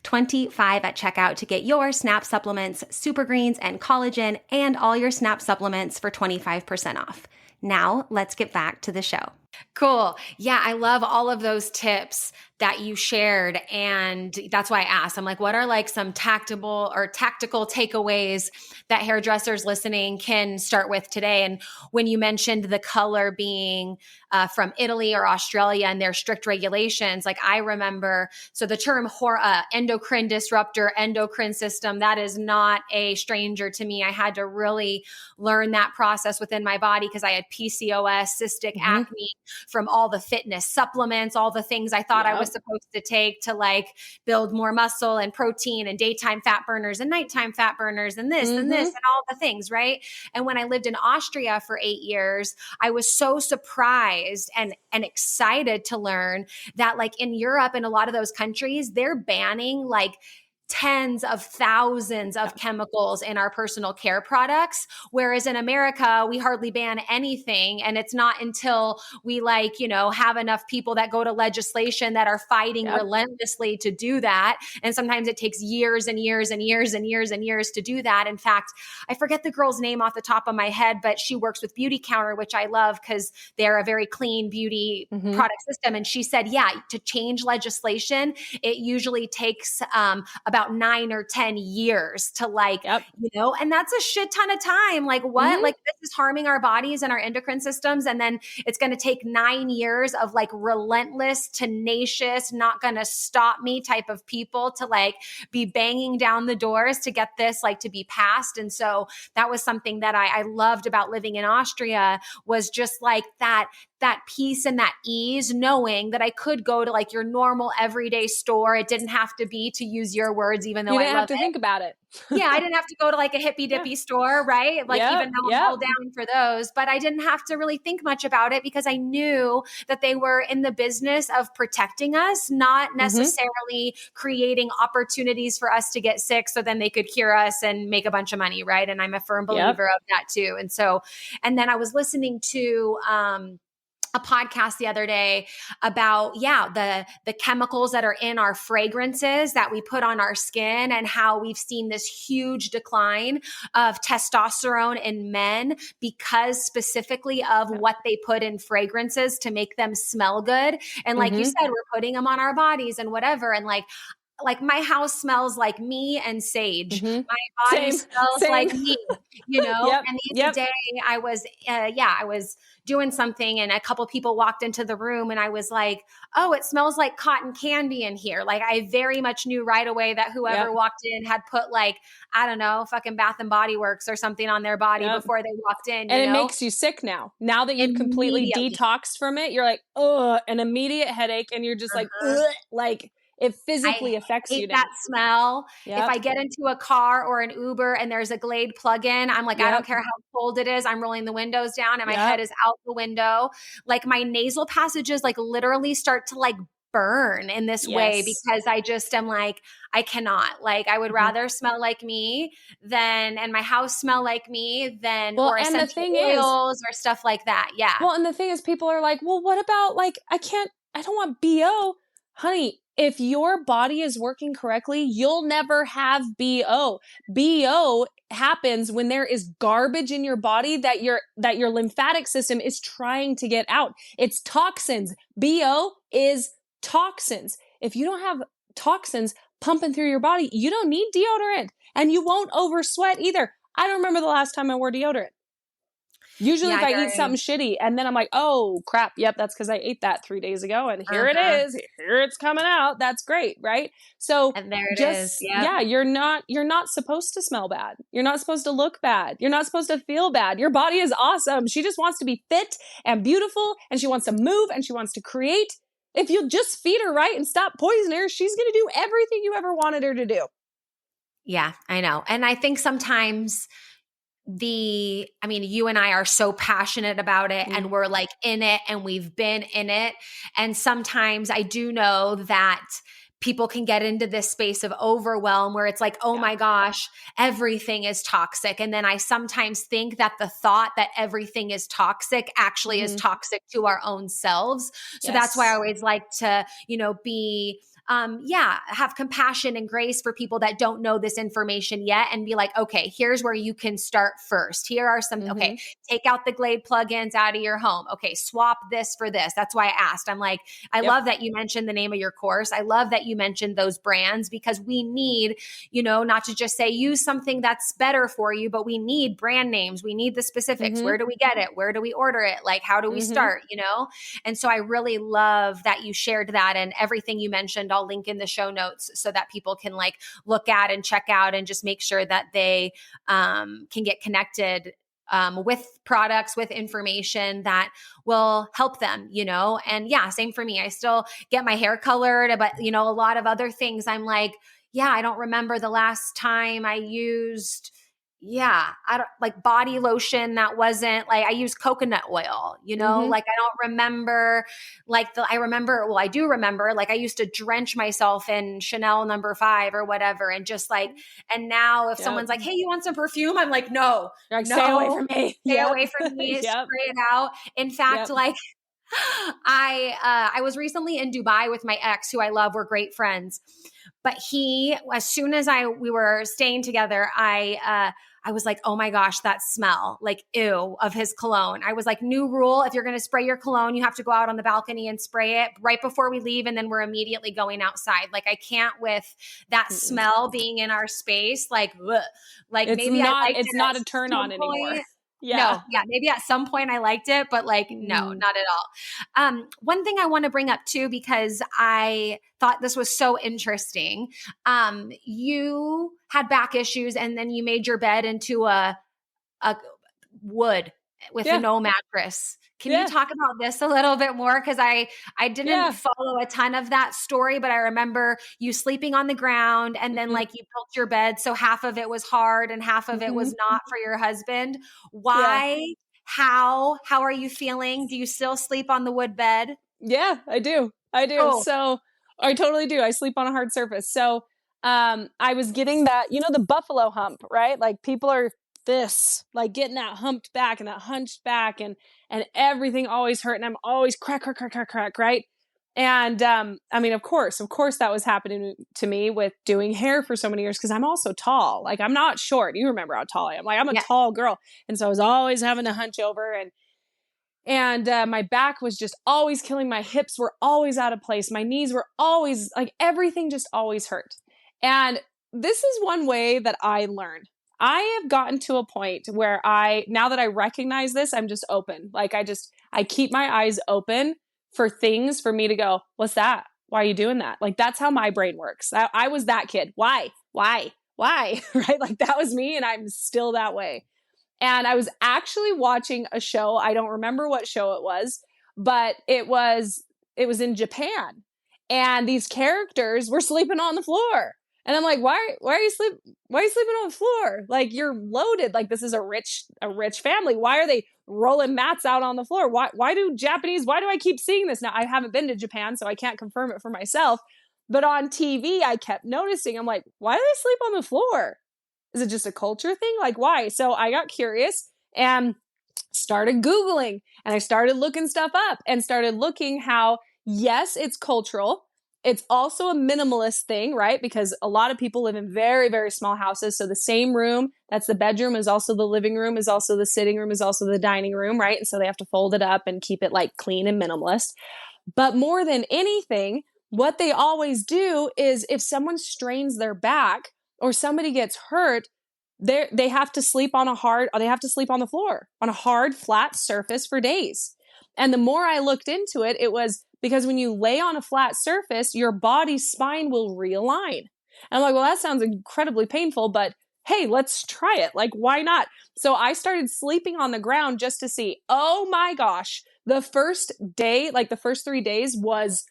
25 at checkout to get your Snap Supplements, Super Greens, and collagen, and all your Snap supplements for 25% off. Now, let's get back to the show. Cool. Yeah, I love all of those tips that you shared. And that's why I asked. I'm like, what are like some tactical takeaways that hairdressers listening can start with today? And when you mentioned the color being from Italy or Australia and their strict regulations, like I remember, so the term endocrine disruptor, endocrine system, that is not a stranger to me. I had to really learn that process within my body because I had PCOS, cystic acne, from all the fitness supplements, all the things I thought I was supposed to take to like build more muscle and protein and daytime fat burners and nighttime fat burners and this and this and all the things, right? And when I lived in Austria for 8 years, I was so surprised and excited to learn that like in Europe and a lot of those countries, they're banning like tens of thousands of chemicals in our personal care products. Whereas in America, we hardly ban anything. And it's not until we like, you know, have enough people that go to legislation that are fighting relentlessly to do that. And sometimes it takes years and years and years and years and years to do that. In fact, I forget the girl's name off the top of my head, but she works with Beauty Counter, which I love because they're a very clean beauty product system. And she said, yeah, to change legislation, it usually takes about 9 or 10 years to like, you know, and that's a shit ton of time. Like what, like this is harming our bodies and our endocrine systems. And then it's going to take 9 years of like relentless, tenacious, not going to stop me type of people to like be banging down the doors to get this like to be passed. And so that was something that I loved about living in Austria was just like that peace and that ease, knowing that I could go to like your normal everyday store. It didn't have to be, to use your words, even though you I didn't love have to it. think about it. Yeah, I didn't have to go to like a hippy dippy store, right? Like even though I'm all down for those, but I didn't have to really think much about it because I knew that they were in the business of protecting us, not necessarily creating opportunities for us to get sick so then they could cure us and make a bunch of money, right? And I'm a firm believer of that too. And so, and then I was listening to a podcast the other day about, the chemicals that are in our fragrances that we put on our skin and how we've seen this huge decline of testosterone in men because specifically of what they put in fragrances to make them smell good. And like you said, we're putting them on our bodies and whatever. And like my house smells like me and sage. My body smells like me, you know? And the other day I was, I was doing something and a couple people walked into the room and I was like, oh, it smells like cotton candy in here. Like I very much knew right away that whoever walked in had put like, I don't know, fucking Bath and Body Works or something on their body before they walked in. And it makes you sick now. Now that you've completely detoxed from it, you're like, oh, an immediate headache. And you're just like, ugh, like it physically affects you. That smell. If I get into a car or an Uber and there's a Glade plug-in, I'm like, I don't care how cold it is. I'm rolling the windows down and my head is out the window. Like my nasal passages like literally start to like burn in this way because I just am like, I cannot. Like I would rather smell like me than, and my house smell like me than, or essential oils or stuff like that. Yeah. Well, and the thing is, people are like, well, what about like, I don't want BO. Honey, if your body is working correctly, you'll never have BO. BO happens when there is garbage in your body that your lymphatic system is trying to get out. It's toxins. BO is toxins. If you don't have toxins pumping through your body, you don't need deodorant and you won't over sweat either. I don't remember the last time I wore deodorant. Usually if I eat something shitty and then I'm like, oh crap, yep, that's because I ate that 3 days ago and here it is, here it's coming out. That's great, right? So and there it is. You're not supposed to smell bad. You're not supposed to look bad. You're not supposed to feel bad. Your body is awesome. She just wants to be fit and beautiful and she wants to move and she wants to create. If you just feed her right and stop poisoning her, she's going to do everything you ever wanted her to do. Yeah, I know. And I think sometimes you and I are so passionate about it and we're like in it and we've been in it. And sometimes I do know that people can get into this space of overwhelm where it's like, oh my gosh, everything is toxic. And then I sometimes think that the thought that everything is toxic actually is toxic to our own selves. So that's why I always like to, be have compassion and grace for people that don't know this information yet and be like, okay, here's where you can start first. Here are some, okay, take out the Glade plugins out of your home. Okay, swap this for this. That's why I asked. I'm like, I love that you mentioned the name of your course. I love that you mentioned those brands because we need, not to just say use something that's better for you, but we need brand names. We need the specifics. Where do we get it? Where do we order it? Like, how do we start, And so I really love that you shared that and everything you mentioned. I'll link in the show notes so that people can like look at and check out and just make sure that they can get connected with products, with information that will help them, and yeah, same for me. I still get my hair colored, but a lot of other things I'm like, yeah, I don't remember the last time I used, I don't like body lotion that wasn't like I used coconut oil, like I don't remember well, I do remember like I used to drench myself in Chanel No. 5 or whatever. And just like, and now if someone's like, hey, you want some perfume? I'm like, no, like, stay away from me. Stay away from me. Spray it out. In fact, like I was recently in Dubai with my ex, who I love. We're great friends. But he, as soon as we were staying together, I was like, oh my gosh, that smell, like, ew, of his cologne. I was like, new rule. If you're going to spray your cologne, you have to go out on the balcony and spray it right before we leave. And then we're immediately going outside. Like, I can't with that smell being in our space. Like, ugh. Like it's maybe it's not a turn on anymore. Yeah. No, maybe at some point I liked it, but like, no, not at all. One thing I want to bring up too, because I thought this was so interesting. You had back issues and then you made your bed into a wood with no mattress. Can you talk about this a little bit more? Because I didn't follow a ton of that story, but I remember you sleeping on the ground and then like you built your bed. So half of it was hard and half of it was not for your husband. Why? Yeah. How are you feeling? Do you still sleep on the wood bed? Yeah, I do. Oh. So I totally do. I sleep on a hard surface. So I was getting that, the buffalo hump, right? Like people are this, like getting that humped back and that hunched back and everything always hurt. And I'm always crack, right? And I mean, of course that was happening to me with doing hair for so many years because I'm also tall. Like I'm not short. You remember how tall I am. Like I'm a tall girl. And so I was always having to hunch over and my back was just always killing. My hips were always out of place. My knees were always like everything just always hurt. And this is one way that I learned. I have gotten to a point where now that I recognize this, I'm just open. Like I keep my eyes open for things for me to go, what's that? Why are you doing that? Like, that's how my brain works. I was that kid. Why? Right? Like that was me. And I'm still that way. And I was actually watching a show. I don't remember what show it was, but it was in Japan. And these characters were sleeping on the floor. And I'm like, why are you sleeping on the floor? Like you're loaded. Like this is a rich family. Why are they rolling mats out on the floor? Why do I keep seeing this? Now I haven't been to Japan, so I can't confirm it for myself. But on TV, I kept noticing, I'm like, why do they sleep on the floor? Is it just a culture thing? Like why? So I got curious and started Googling and I started looking stuff up and started looking how, yes, it's cultural. It's also a minimalist thing, right? Because a lot of people live in very, very small houses. So the same room, that's the bedroom, is also the living room, is also the sitting room, is also the dining room, right? And so they have to fold it up and keep it like clean and minimalist. But more than anything, what they always do is if someone strains their back or somebody gets hurt, they have to sleep on the floor on a hard, flat surface for days. And the more I looked into it, it was because when you lay on a flat surface, your body's spine will realign. And I'm like, well, that sounds incredibly painful, but hey, let's try it. Like, why not? So I started sleeping on the ground just to see, oh my gosh, the first day, like the first 3 days was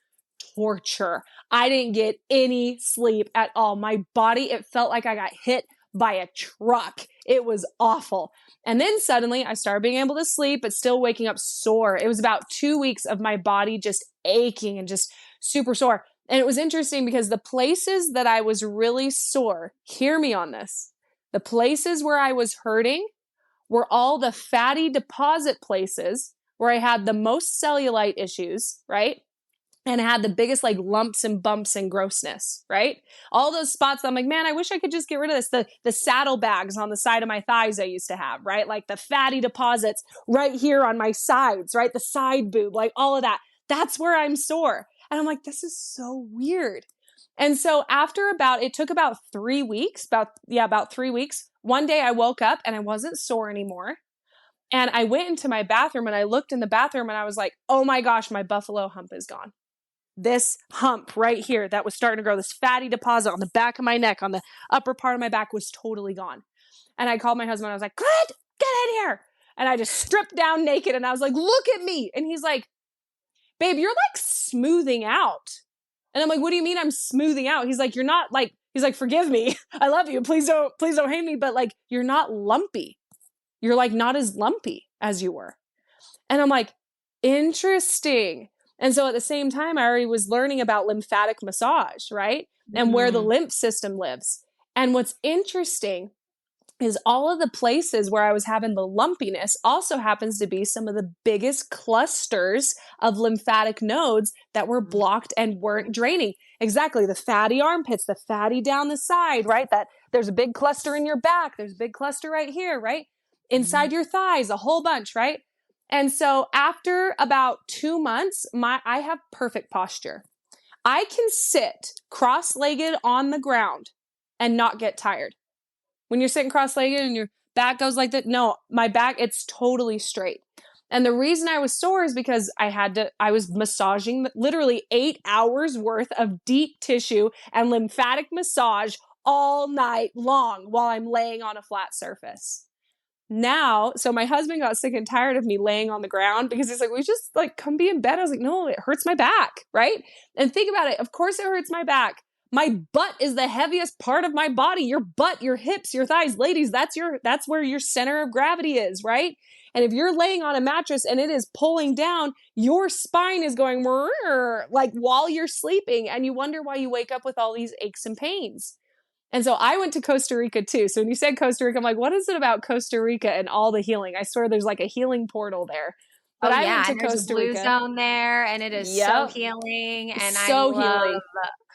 torture. I didn't get any sleep at all. My body, it felt like I got hit by a truck. It was awful. And then suddenly I started being able to sleep, but still waking up sore. It was about 2 weeks of my body just aching and just super sore. And it was interesting because the places that I was really sore, hear me on this, the places where I was hurting were all the fatty deposit places where I had the most cellulite issues, right? And I had the biggest like lumps and bumps and grossness, right? All those spots that I'm like, man, I wish I could just get rid of this. The saddlebags on the side of my thighs I used to have, right? Like the fatty deposits right here on my sides, right? The side boob, like all of that. That's where I'm sore. And I'm like, this is so weird. And so it took about 3 weeks, about 3 weeks. One day I woke up and I wasn't sore anymore. And I went into my bathroom and I looked in the bathroom and I was like, oh my gosh, my buffalo hump is gone. This hump right here that was starting to grow, this fatty deposit on the back of my neck, on the upper part of my back was totally gone. And I called my husband. I was like, good. get in here. And I just stripped down naked and I was like, look at me. And he's like, babe, you're like smoothing out. And I'm like, what do you mean I'm smoothing out? He's like, you're not like, he's like, forgive me. I love you. Please don't hate me. But like, you're not lumpy. You're like not as lumpy as you were. And I'm like, interesting. And so at the same time, I already was learning about lymphatic massage, right? And where the lymph system lives. And what's interesting is all of the places where I was having the lumpiness also happens to be some of the biggest clusters of lymphatic nodes that were blocked and weren't draining. Exactly. The fatty armpits, the fatty down the side, right? That there's a big cluster in your back. There's a big cluster right here, right? Inside your thighs, a whole bunch, right? And so after about 2 months, I have perfect posture. I can sit cross-legged on the ground and not get tired. When you're sitting cross-legged and your back goes like that, no, my back, it's totally straight. And the reason I was sore is because I was massaging literally 8 hours worth of deep tissue and lymphatic massage all night long while I'm laying on a flat surface. Now, so my husband got sick and tired of me laying on the ground because he's like, we just like come be in bed. I was like, no, it hurts my back, right? And think about it. Of course it hurts my back. My butt is the heaviest part of my body. Your butt, your hips, your thighs. Ladies, that's where your center of gravity is, right? And if you're laying on a mattress and it is pulling down, your spine is going like while you're sleeping, and you wonder why you wake up with all these aches and pains. And so I went to Costa Rica too. So when you said Costa Rica, I'm like, what is it about Costa Rica and all the healing? I swear there's like a healing portal there. But I went to Costa Rica. There's a blue zone there, and it is so healing. And so I love healing.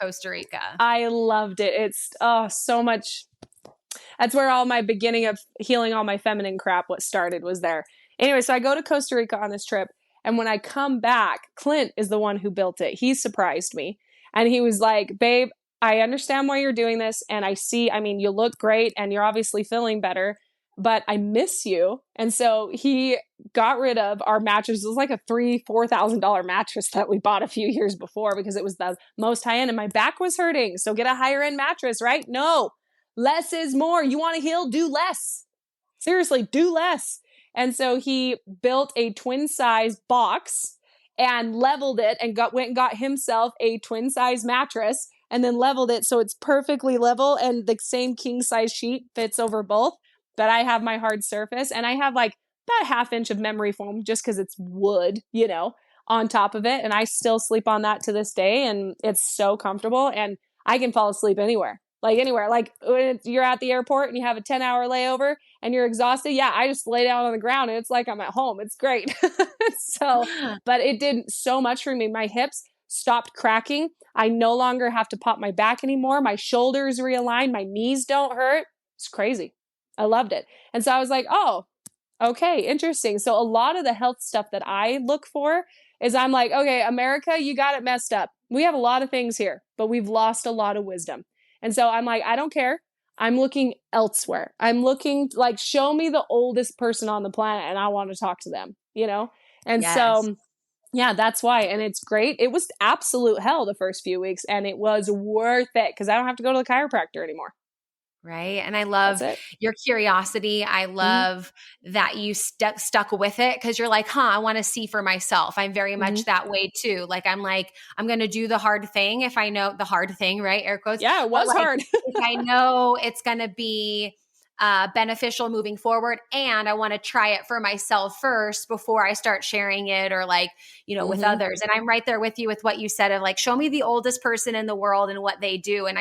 Costa Rica. I loved it. It's so much. That's where all my beginning of healing all my feminine crap, what started was there. Anyway, so I go to Costa Rica on this trip. And when I come back, Clint is the one who built it. He surprised me. And he was like, babe, I understand why you're doing this. And you look great and you're obviously feeling better, but I miss you. And so he got rid of our mattress. It was like a $4,000 mattress that we bought a few years before because it was the most high end and my back was hurting. So get a higher end mattress, right? No, less is more. You want to heal? Do less. Seriously, do less. And so he built a twin size box and leveled it and went and got himself a twin size mattress and then leveled it so it's perfectly level and the same king size sheet fits over both. But I have my hard surface and I have like about a 1/2 inch of memory foam just because it's wood, on top of it. And I still sleep on that to this day and it's so comfortable and I can fall asleep anywhere. Like anywhere. Like when you're at the airport and you have a 10-hour layover and you're exhausted. Yeah, I just lay down on the ground and it's like I'm at home. It's great. But it did so much for me. My hips stopped cracking. I no longer have to pop my back anymore. My shoulders realigned. My knees don't hurt. It's crazy. I loved it. And so I was like, oh, okay, interesting. So a lot of the health stuff that I look for is I'm like, okay, America, you got it messed up. We have a lot of things here, but we've lost a lot of wisdom. And so I'm like, I don't care. I'm looking elsewhere. I'm looking like, show me the oldest person on the planet and I want to talk to them, And so yeah, that's why. And it's great. It was absolute hell the first few weeks and it was worth it because I don't have to go to the chiropractor anymore. Right. And I love your curiosity. I love that you stuck with it because you're like, I want to see for myself. I'm very much that way too. Like, I'm going to do the hard thing if I know the hard thing, right? Air quotes. Yeah, it was hard. If I know it's going to be beneficial moving forward. And I want to try it for myself first before I start sharing it or with others. And I'm right there with you with what you said of like, show me the oldest person in the world and what they do. And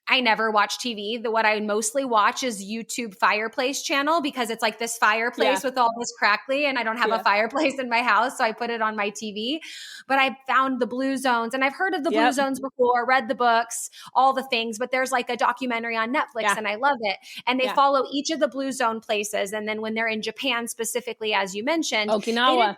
I never watch TV. What I mostly watch is YouTube fireplace channel because it's like this fireplace with all this crackly and I don't have a fireplace in my house. So I put it on my TV, but I found the blue zones and I've heard of the blue zones before, read the books, all the things, but there's like a documentary on Netflix and I love it. And they follow each of the blue zone places. And then when they're in Japan specifically, as you mentioned, Okinawa.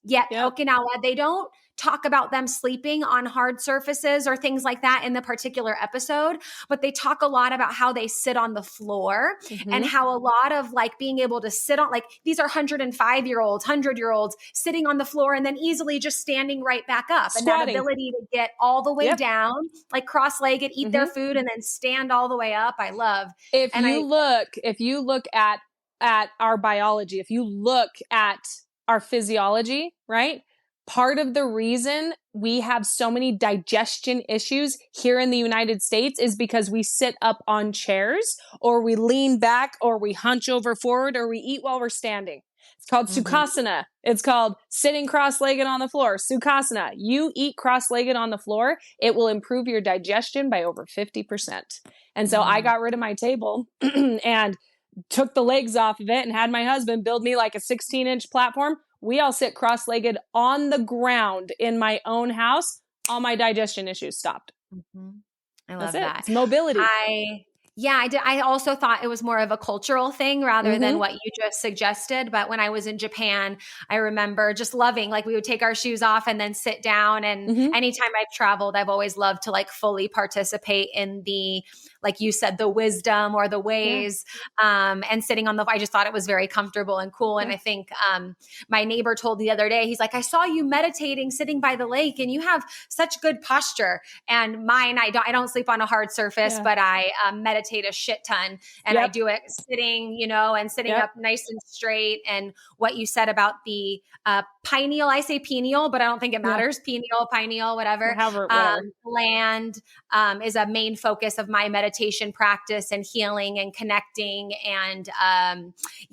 Yet Yep. Okinawa, they don't talk about them sleeping on hard surfaces or things like that in the particular episode, but they talk a lot about how they sit on the floor and how a lot of like being able to sit on, like these are 105-year-olds, 100-year-olds sitting on the floor and then easily just standing right back up. Squatting. And that ability to get all the way down, like cross-legged, eat their food and then stand all the way up. I love. If you look at our biology, if you look at our physiology, right? Part of the reason we have so many digestion issues here in the United States is because we sit up on chairs, or we lean back, or we hunch over forward, or we eat while we're standing. It's called Sukhasana. It's called sitting cross-legged on the floor. Sukhasana. You eat cross-legged on the floor, it will improve your digestion by over 50%. And so I got rid of my table and took the legs off of it and had my husband build me like a 16-inch platform. We all sit cross-legged on the ground in my own house. All my digestion issues stopped. I love that. It's mobility. I did. I also thought it was more of a cultural thing rather than what you just suggested. But when I was in Japan, I remember just loving, like we would take our shoes off and then sit down. And anytime I've traveled, I've always loved to like fully participate in the, like you said, the wisdom or the ways, and sitting on I just thought it was very comfortable and cool. And I think my neighbor told the other day, he's like, I saw you meditating, sitting by the lake, and you have such good posture. And mine, I don't sleep on a hard surface, but I meditate a shit ton, and I do it sitting, and sitting up nice and straight. And what you said about the pineal, I say pineal, but I don't think it matters. Pineal, whatever. Land is a main focus of my meditation practice and healing and connecting and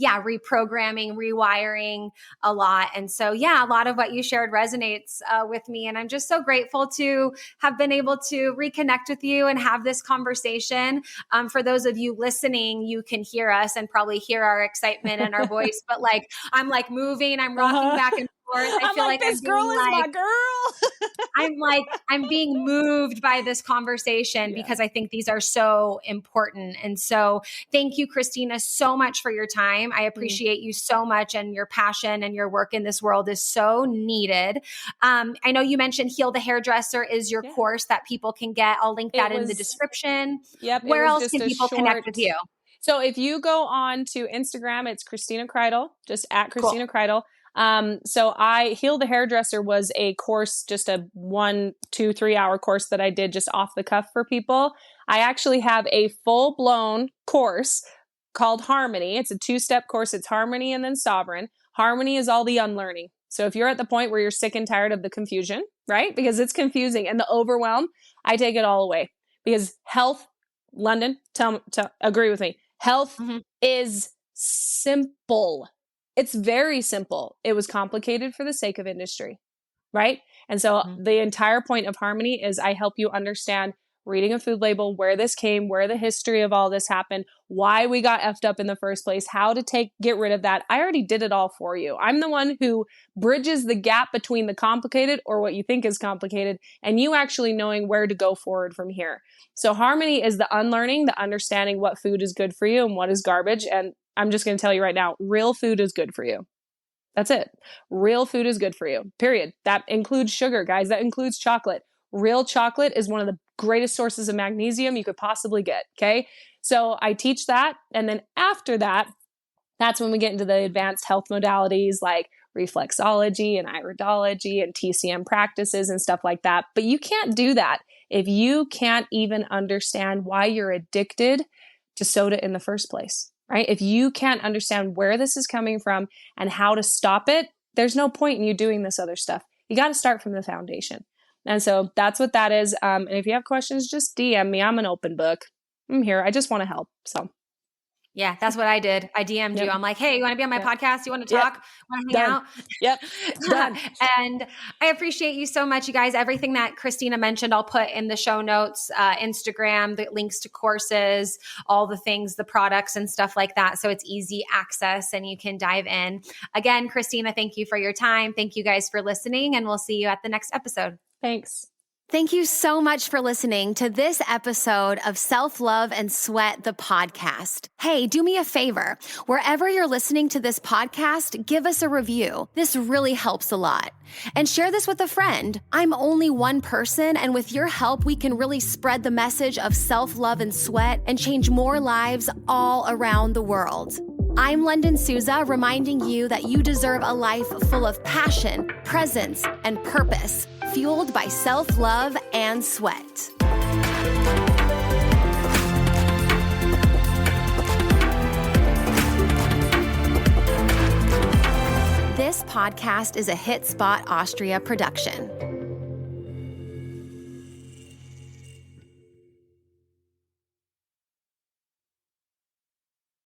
reprogramming, rewiring a lot. And so, a lot of what you shared resonates with me. And I'm just so grateful to have been able to reconnect with you and have this conversation. For those of you listening, you can hear us and probably hear our excitement and our voice, but like, I'm like moving, I'm rocking back and forth. I feel like this girl is my girl. I'm being moved by this conversation because I think these are so important. And so thank you, Christina, so much for your time. I appreciate you so much, and your passion and your work in this world is so needed. I know you mentioned Heal the Hairdresser is your course that people can get. I'll link that in the description. Where else can people connect with you? So if you go on to Instagram, it's Christina Kreitel, just at Christina Kreitel. So Heal the Hairdresser was a course, just a 1, 2, 3 hour course that I did just off the cuff for people. I actually have a full blown course called Harmony. It's a 2-step course. It's Harmony and then Sovereign. Harmony is all the unlearning. So if you're at the point where you're sick and tired of the confusion, right? Because it's confusing and the overwhelm, I take it all away, because health, Lunden, agree with me. Health is simple. It's very simple. It was complicated for the sake of industry, right? And so the entire point of Harmony is I help you understand reading a food label, where this came, where the history of all this happened, why we got effed up in the first place, how to get rid of that. I already did it all for you. I'm the one who bridges the gap between the complicated, or what you think is complicated, and you actually knowing where to go forward from here. So Harmony is the unlearning, the understanding what food is good for you and what is garbage. And I'm just going to tell you right now, real food is good for you. That's it. Real food is good for you, period. That includes sugar, guys. That includes chocolate. Real chocolate is one of the greatest sources of magnesium you could possibly get. Okay. So I teach that. And then after that, that's when we get into the advanced health modalities like reflexology and iridology and TCM practices and stuff like that. But you can't do that if you can't even understand why you're addicted to soda in the first place, right? If you can't understand where this is coming from and how to stop it, there's no point in you doing this other stuff. You got to start from the foundation. And so that's what that is. And if you have questions, just DM me. I'm an open book. I'm here. I just want to help. So. Yeah, that's what I did. I DM'd you. I'm like, hey, you want to be on my podcast? You want to talk? Want to hang out? Done. And I appreciate you so much, you guys. Everything that Christina mentioned, I'll put in the show notes, Instagram, the links to courses, all the things, the products and stuff like that. So it's easy access and you can dive in. Again, Christina, thank you for your time. Thank you guys for listening, and we'll see you at the next episode. Thanks. Thank you so much for listening to this episode of Self-Love and Sweat, the podcast. Hey, do me a favor. Wherever you're listening to this podcast, give us a review. This really helps a lot. And share this with a friend. I'm only one person, and with your help, we can really spread the message of self-love and sweat and change more lives all around the world. I'm Lunden Souza, reminding you that you deserve a life full of passion, presence, and purpose, fueled by self-love and sweat. This podcast is a Hit Spot Austria production.